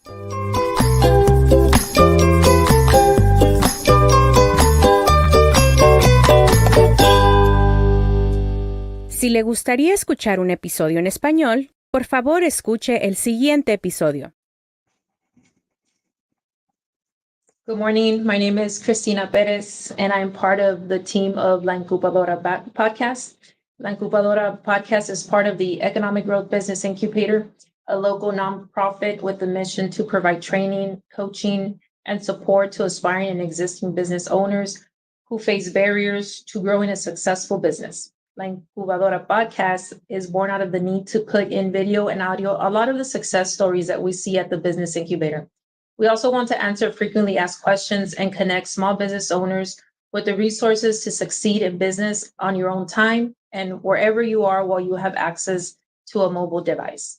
Si le gustaría escuchar un episodio en español, por favor escuche el siguiente episodio. Good morning. My name is Cristina Perez, and I'm part of the team of La Incubadora podcast. La Incubadora podcast is part of the Economic Growth Business Incubator, a local nonprofit with the mission to provide training, coaching, and support to aspiring and existing business owners who face barriers to growing a successful business. La Incubadora podcast is born out of the need to put in video and audio a lot of the success stories that we see at the business incubator. We also want to answer frequently asked questions and connect small business owners with the resources to succeed in business on your own time and wherever you are while you have access to a mobile device.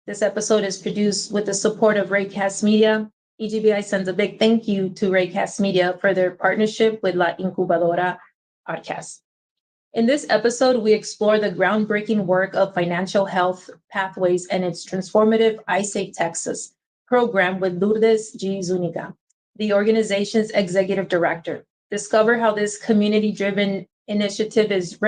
This episode is produced with the support of Raycast Media. EGBI sends a big thank you to Raycast Media for their partnership with La Incubadora podcast. In this episode, we explore the groundbreaking work of Financial Health Pathways and its transformative iSafe Texas program with Lourdes G. Zuniga, the organization's executive director. Discover how this community-driven initiative is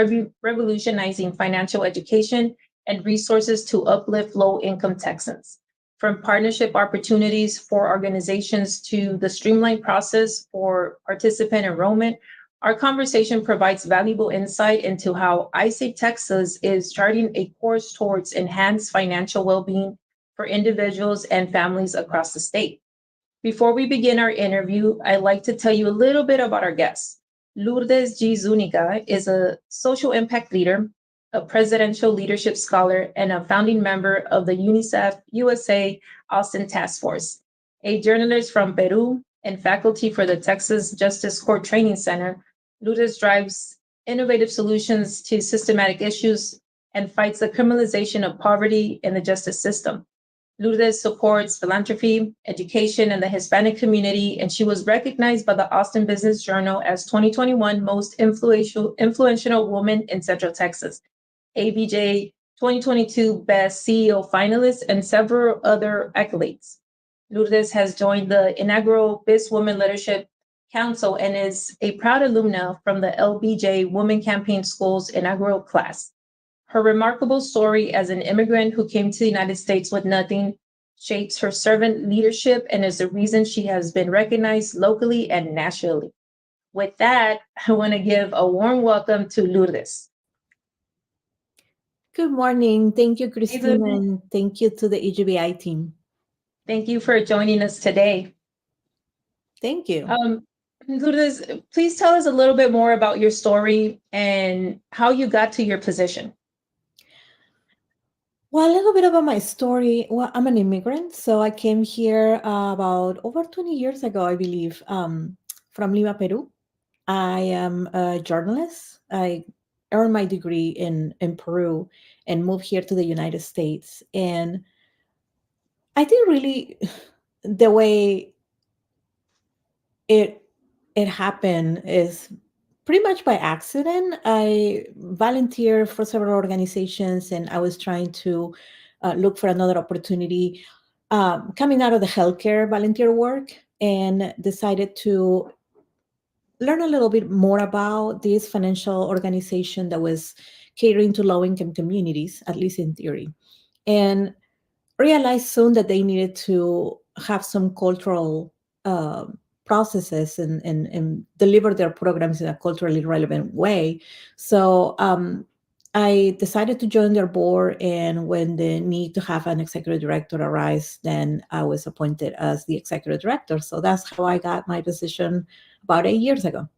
revolutionizing financial education and resources to uplift low-income Texans. From partnership opportunities for organizations to the streamlined process for participant enrollment, our conversation provides valuable insight into how iSafe Texas is charting a course towards enhanced financial well-being for individuals and families across the state. Before we begin our interview, I'd like to tell you a little bit about our guest. Lourdes G. Zuniga is a social impact leader, a presidential leadership scholar, and a founding member of the UNICEF USA Austin Task Force, a journalist from Peru and faculty for the Texas Justice Court Training Center. Lourdes drives innovative solutions to systematic issues and fights the criminalization of poverty in the justice system. Lourdes supports philanthropy, education, and the Hispanic community, and she was recognized by the Austin Business Journal as 2021 Most Influential Woman in Central Texas, ABJ 2022 Best CEO Finalist, and several other accolades. Lourdes has joined the inaugural Biz Women Leadership Council and is a proud alumna from the LBJ Women Campaign School's inaugural class. Her remarkable story as an immigrant who came to the United States with nothing shapes her servant leadership and is the reason she has been recognized locally and nationally. With that, I want to give a warm welcome to Lourdes. Good morning. Thank you, Christine, and thank you to the EGBI team. Thank you for joining us today. Thank you. Lourdes, please tell us a little bit more about your story and how you got to your position. Well, a little bit about my story. Well, I'm an immigrant, so I came here about over 20 years ago, I believe, from Lima, Peru. I am a journalist. I earned my degree in Peru and moved here to the United States. And I think really the way it happened is pretty much by accident. I volunteered for several organizations and I was trying to look for another opportunity coming out of the healthcare volunteer work, and decided to learn a little bit more about this financial organization that was catering to low-income communities, at least in theory, and realized soon that they needed to have some cultural processes and deliver their programs in a culturally relevant way. So I decided to join their board, and when the need to have an executive director arose, then I was appointed as the executive director. So that's how I got my position about 8 years ago.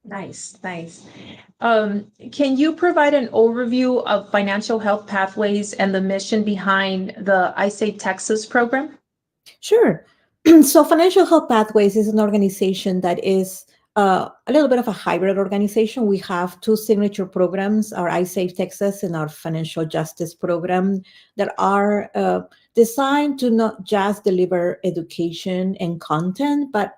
Nice. Can you provide an overview of Financial Health Pathways and the mission behind the iSafe Texas program? Sure. So Financial Health Pathways is an organization that is a little bit of a hybrid organization. We have two signature programs, our iSafe Texas and our Financial Justice program, that are designed to not just deliver education and content, but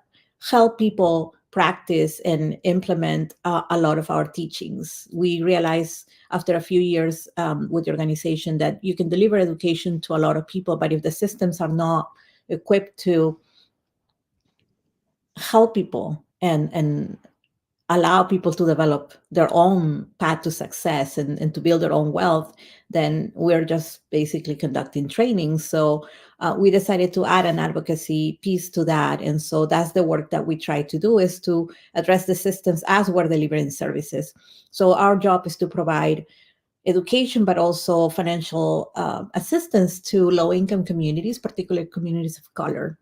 help people practice and implement a lot of our teachings. We realized after a few years with the organization that you can deliver education to a lot of people, but if the systems are not equipped to help people and allow people to develop their own path to success and to build their own wealth, then we're just basically conducting training. So we decided to add an advocacy piece to that. And so that's the work that we try to do, is to address the systems as we're delivering services. So our job is to provide education, but also financial assistance to low-income communities, particularly communities of color.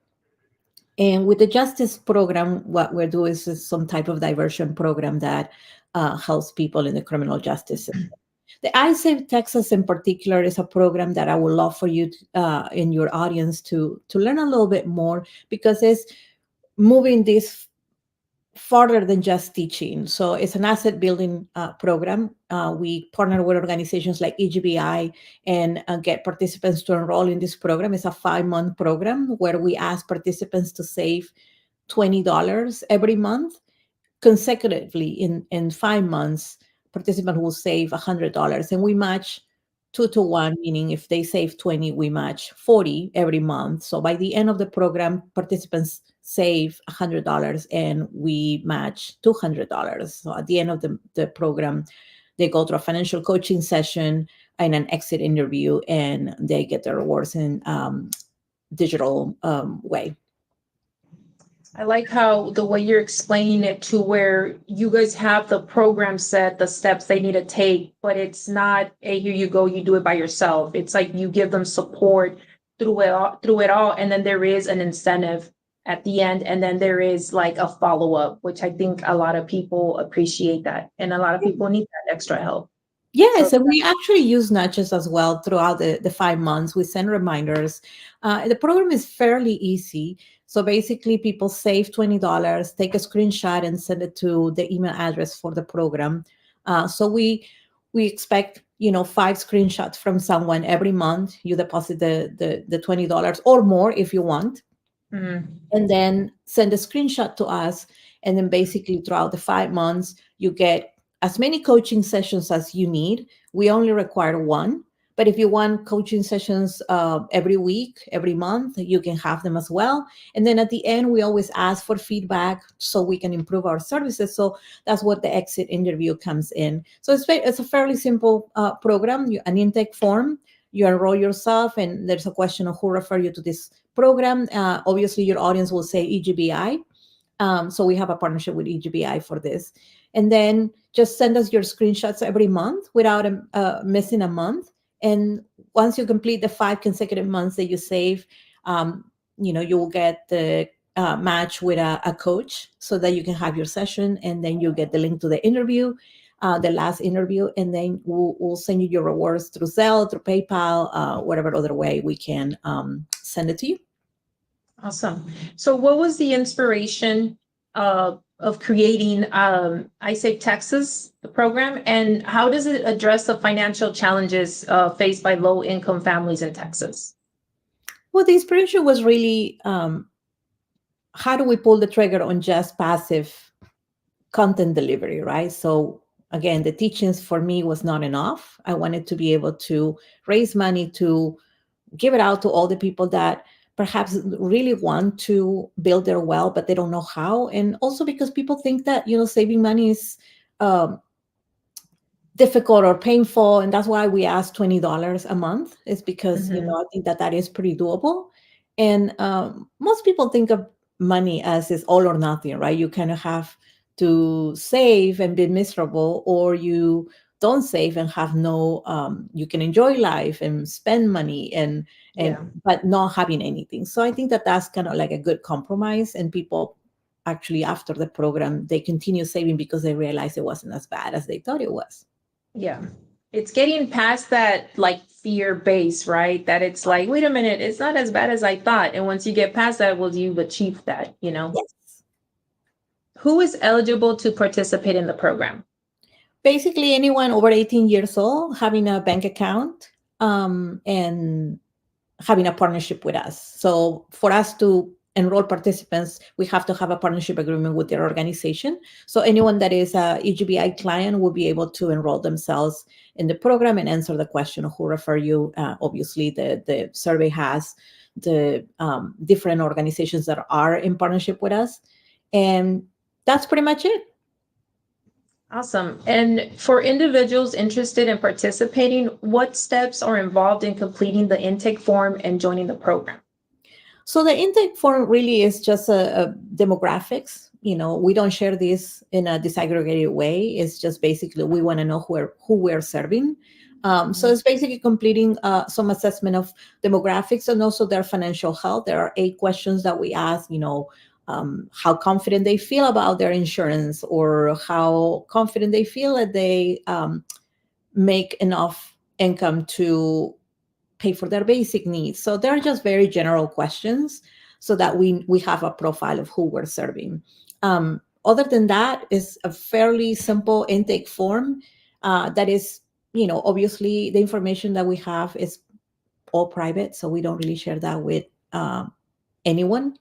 And with the justice program, what we're doing is some type of diversion program that helps people in the criminal justice system. The I Save Texas in particular is a program that I would love for you in your audience to learn a little bit more, because it's moving this farther than just teaching. So it's an asset building program. We partner with organizations like EGBI and get participants to enroll in this program. It's a 5-month program where we ask participants to save $20 every month consecutively. In 5 months, participant will save $100, and we match 2 to 1, meaning if they save 20, we match 40 every month. So by the end of the program, participants save $100 and we match $200. So at the end of the program, they go through a financial coaching session and an exit interview, and they get their rewards in digital way. I like how the way you're explaining it, to where you guys have the program set, the steps they need to take, but it's not a here you go, you do it by yourself. It's like you give them support through it all, and then there is an incentive at the end, and then there is like a follow-up, which I think a lot of people appreciate that, and a lot of people need that extra help. Yes, So and we actually use nudges as well throughout the 5 months. We send reminders. The program is fairly easy. So basically, people save $20, take a screenshot, and send it to the email address for the program. So we expect 5 screenshots from someone every month. You deposit the $20 or more if you want, and then send a screenshot to us. And then basically throughout the 5 months, you get as many coaching sessions as you need. We only require 1, but if you want coaching sessions every week, every month, you can have them as well. And then at the end, we always ask for feedback so we can improve our services. So that's what the exit interview comes in. So it's a fairly simple program. An intake form, you enroll yourself, and there's a question of who referred you to this program. Obviously, your audience will say EGBI. So we have a partnership with EGBI for this. And then just send us your screenshots every month without missing a month. And once you complete the 5 consecutive months that you save, you will get the match with a coach so that you can have your session, and then you get the link to the interview, the last interview, and then we'll send you your rewards through Zelle, through PayPal, whatever other way we can send it to you. Awesome. So what was the inspiration of creating I Save Texas, the program, and how does it address the financial challenges faced by low-income families in Texas? Well, the inspiration was really how do we pull the trigger on just passive content delivery, right? So again, the teachings for me was not enough. I wanted to be able to raise money to give it out to all the people that perhaps really want to build their wealth, but they don't know how. And also because people think that, saving money is difficult or painful. And that's why we ask $20 a month, is because, I think that is pretty doable. And most people think of money as is all or nothing, right? You kind of have to save and be miserable, or you don't save and have no, you can enjoy life and spend money but not having anything. So I think that that's kind of like a good compromise. And people actually, after the program, they continue saving because they realize it wasn't as bad as they thought it was. Yeah. It's getting past that like fear base, right? That it's like, wait a minute, it's not as bad as I thought. And once you get past that, well, you've achieved that, Yes. Who is eligible to participate in the program? Basically, anyone over 18 years old having a bank account and having a partnership with us. So for us to enroll participants, we have to have a partnership agreement with their organization. So anyone that is a EGBI client will be able to enroll themselves in the program and answer the question of who referred you. Obviously, the survey has the different organizations that are in partnership with us. And that's pretty much it. Awesome. And for individuals interested in participating, what steps are involved in completing the intake form and joining the program? So the intake form really is just a demographics. We don't share this in a disaggregated way. It's just basically we want to know who we're serving. So it's basically completing some assessment of demographics and also their financial health. There are 8 questions that we ask, how confident they feel about their insurance, or how confident they feel that they make enough income to pay for their basic needs. So they're just very general questions so that we have a profile of who we're serving. Other than that, is a fairly simple intake form that is, obviously the information that we have is all private, so we don't really share that with anyone.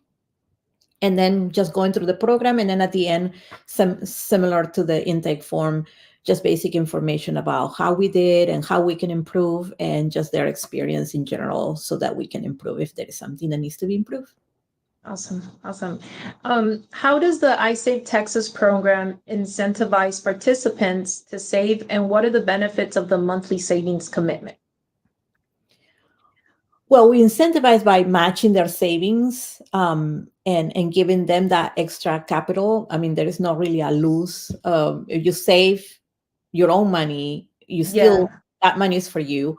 And then just going through the program, and then at the end, similar to the intake form, just basic information about how we did and how we can improve, and just their experience in general, so that we can improve if there is something that needs to be improved. Awesome. How does the iSave Texas program incentivize participants to save, and what are the benefits of the monthly savings commitment? Well, we incentivize by matching their savings and giving them that extra capital. I mean, there is not really a lose. If you save your own money, you still, that money is for you.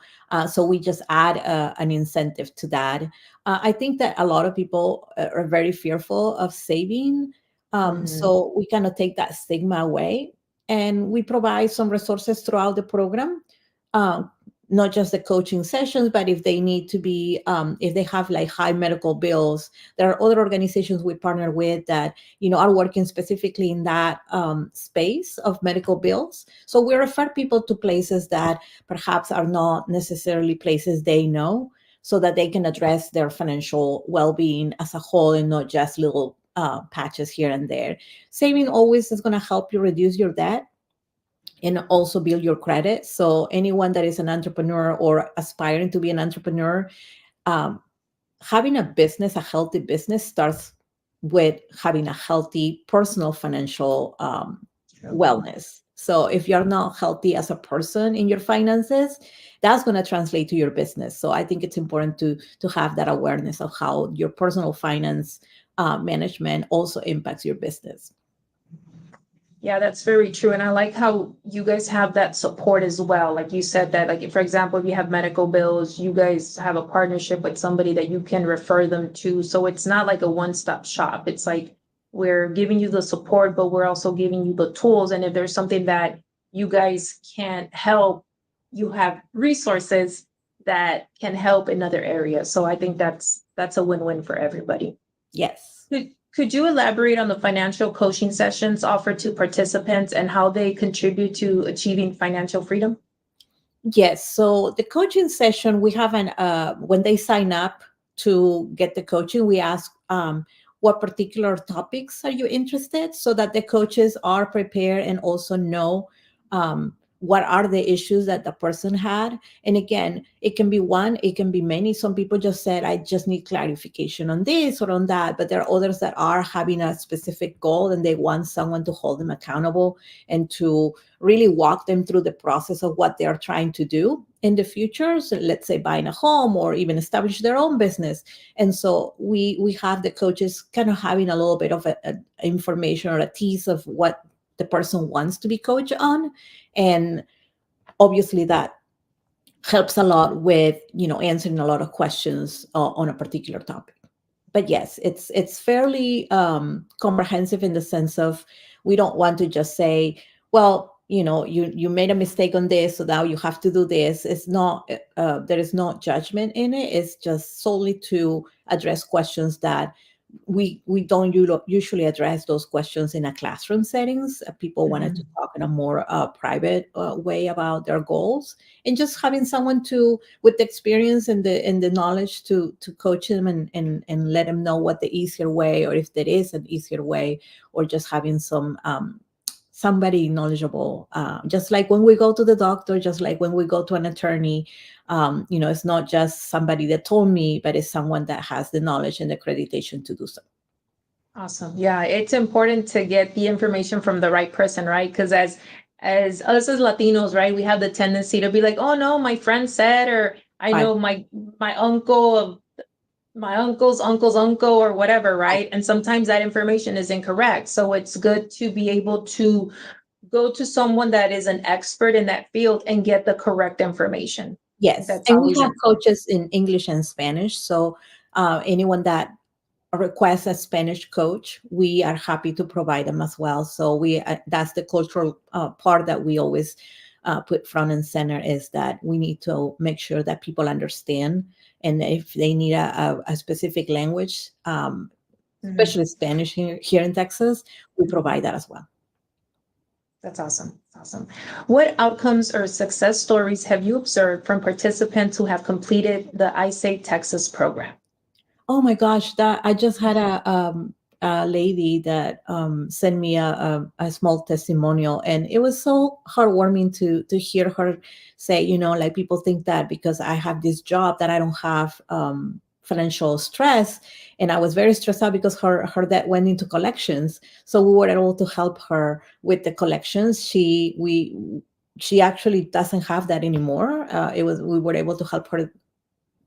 So we just add an incentive to that. I think that a lot of people are very fearful of saving. So we kind of take that stigma away, and we provide some resources throughout the program. Not just the coaching sessions, but if they need to be, if they have like high medical bills, there are other organizations we partner with that, are working specifically in that space of medical bills. So we refer people to places that perhaps are not necessarily places they know, so that they can address their financial well-being as a whole, and not just little patches here and there. Saving always is going to help you reduce your debt and also build your credit. So anyone that is an entrepreneur or aspiring to be an entrepreneur, having a business, a healthy business, starts with having a healthy personal financial wellness. So if you're not healthy as a person in your finances, that's going to translate to your business. So I think it's important to have that awareness of how your personal finance management also impacts your business. Yeah, that's very true. And I like how you guys have that support as well. Like you said that, like, for example, if you have medical bills, you guys have a partnership with somebody that you can refer them to. So it's not like a one-stop shop. It's like we're giving you the support, but we're also giving you the tools. And if there's something that you guys can't help, you have resources that can help in other areas. So I think that's a win-win for everybody. Yes. Could you elaborate on the financial coaching sessions offered to participants and how they contribute to achieving financial freedom? Yes. So the coaching session, we have when they sign up to get the coaching, we ask what particular topics are you interested, so that the coaches are prepared and also know what are the issues that the person had. And again, it can be one, it can be many. Some people just said, I just need clarification on this or on that. But there are others that are having a specific goal, and they want someone to hold them accountable and to really walk them through the process of what they're trying to do in the future. So let's say buying a home or even establish their own business. And so we have the coaches kind of having a little bit of a information or a tease of what the person wants to be coached on. And obviously that helps a lot with, answering a lot of questions on a particular topic. But yes, it's fairly comprehensive in the sense of, we don't want to just say, well, you made a mistake on this, so now you have to do this. It's not, there is no judgment in it. It's just solely to address questions that we don't usually address those questions in a classroom settings. People wanted to talk in a more private way about their goals, and just having someone with the experience and the knowledge to coach them and let them know what the easier way, or if there is an easier way, or just having some somebody knowledgeable. Just like when we go to the doctor, just like when we go to an attorney, it's not just somebody that told me, but it's someone that has the knowledge and the accreditation to do so. Awesome. Yeah, it's important to get the information from the right person, right? Because as us as Latinos, right, we have the tendency to be like, oh no, my friend said, or I know my uncle of my uncle's uncle's uncle or whatever, right? And sometimes that information is incorrect. So it's good to be able to go to someone that is an expert in that field and get the correct information. Yes, That's and we always have coaches in English and Spanish. So anyone that requests a Spanish coach, we are happy to provide them as well. So that's the cultural part that we always put front and center, is that we need to make sure that people understand. And if they need a specific language, especially Spanish here in Texas, we provide that as well. That's awesome. Awesome. What outcomes or success stories have you observed from participants who have completed the iSave Texas program? Oh my gosh, that I just had a lady that sent me a small testimonial, and it was so heartwarming to hear her say, like, people think that because I have this job that I don't have financial stress, and I was very stressed out because her dad went into collections, so we were able to help her with the collections. She actually doesn't have that anymore. We were able to help her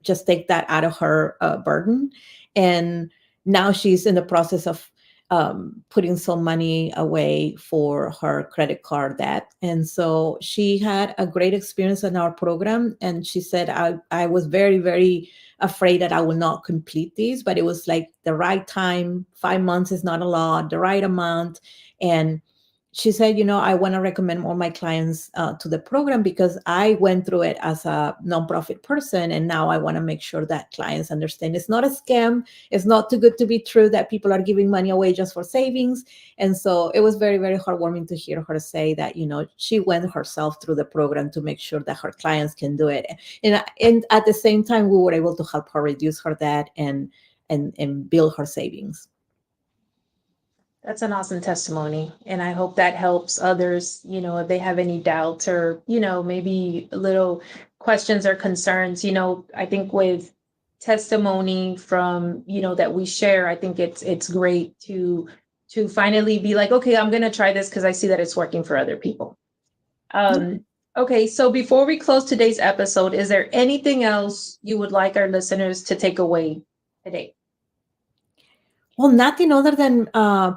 just take that out of her burden. And now she's in the process of putting some money away for her credit card debt. And so she had a great experience in our program. And she said, I was very, very afraid that I will not complete these, but it was like the right time. 5 months is not a lot, the right amount. And she said, I want to recommend all my clients to the program because I went through it as a nonprofit person. And now I want to make sure that clients understand it's not a scam. It's not too good to be true that people are giving money away just for savings. And so it was very, very heartwarming to hear her say that, she went herself through the program to make sure that her clients can do it. And at the same time, we were able to help her reduce her debt and build her savings. That's an awesome testimony. And I hope that helps others, if they have any doubts or, maybe little questions or concerns. I think with testimony from, that we share, I think it's great to finally be like, okay, I'm going to try this because I see that it's working for other people. Okay, so before we close today's episode, is there anything else you would like our listeners to take away today? Well, nothing other than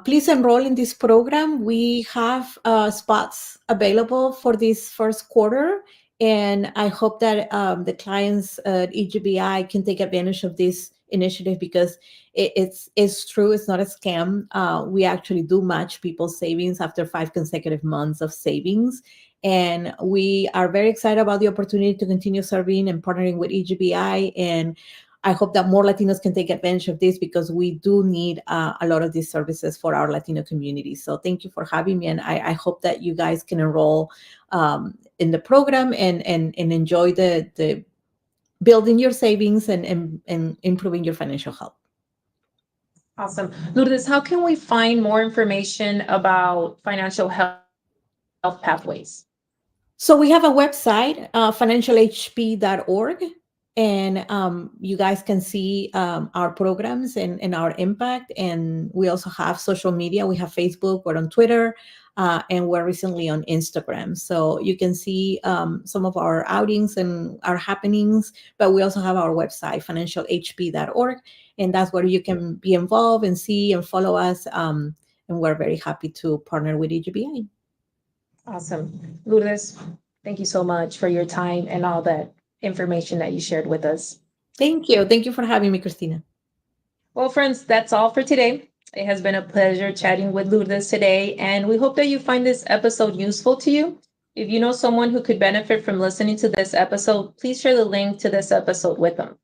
please enroll in this program. We have spots available for this first quarter, and I hope that the clients at EGBI can take advantage of this initiative because it's true. It's not a scam. We actually do match people's savings after 5 consecutive months of savings. And we are very excited about the opportunity to continue serving and partnering with EGBI. And I hope that more Latinos can take advantage of this because we do need a lot of these services for our Latino community. So thank you for having me. And I hope that you guys can enroll in the program and enjoy the building your savings and improving your financial health. Awesome. Lourdes, how can we find more information about financial health pathways? So we have a website, financialhp.org. And you guys can see our programs and our impact. And we also have social media. We have Facebook, we're on Twitter, and we're recently on Instagram. So you can see some of our outings and our happenings. But we also have our website, financialhp.org. And that's where you can be involved and see and follow us. And we're very happy to partner with EGBI. Awesome. Lourdes, thank you so much for your time and all that information that you shared with us. Thank you. Thank you for having me, Christina. Well, friends, that's all for today. It has been a pleasure chatting with Lourdes today, and we hope that you find this episode useful to you. If you know someone who could benefit from listening to this episode, please share the link to this episode with them.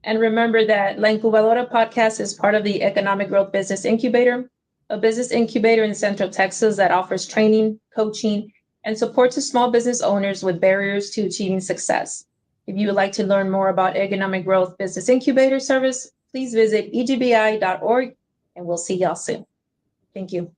And remember that La Incubadora podcast is part of the Economic Growth Business Incubator, a business incubator in Central Texas that offers training, coaching, and support to small business owners with barriers to achieving success. If you would like to learn more about Economic Growth Business Incubator service, please visit egbi.org, and we'll see y'all soon. Thank you.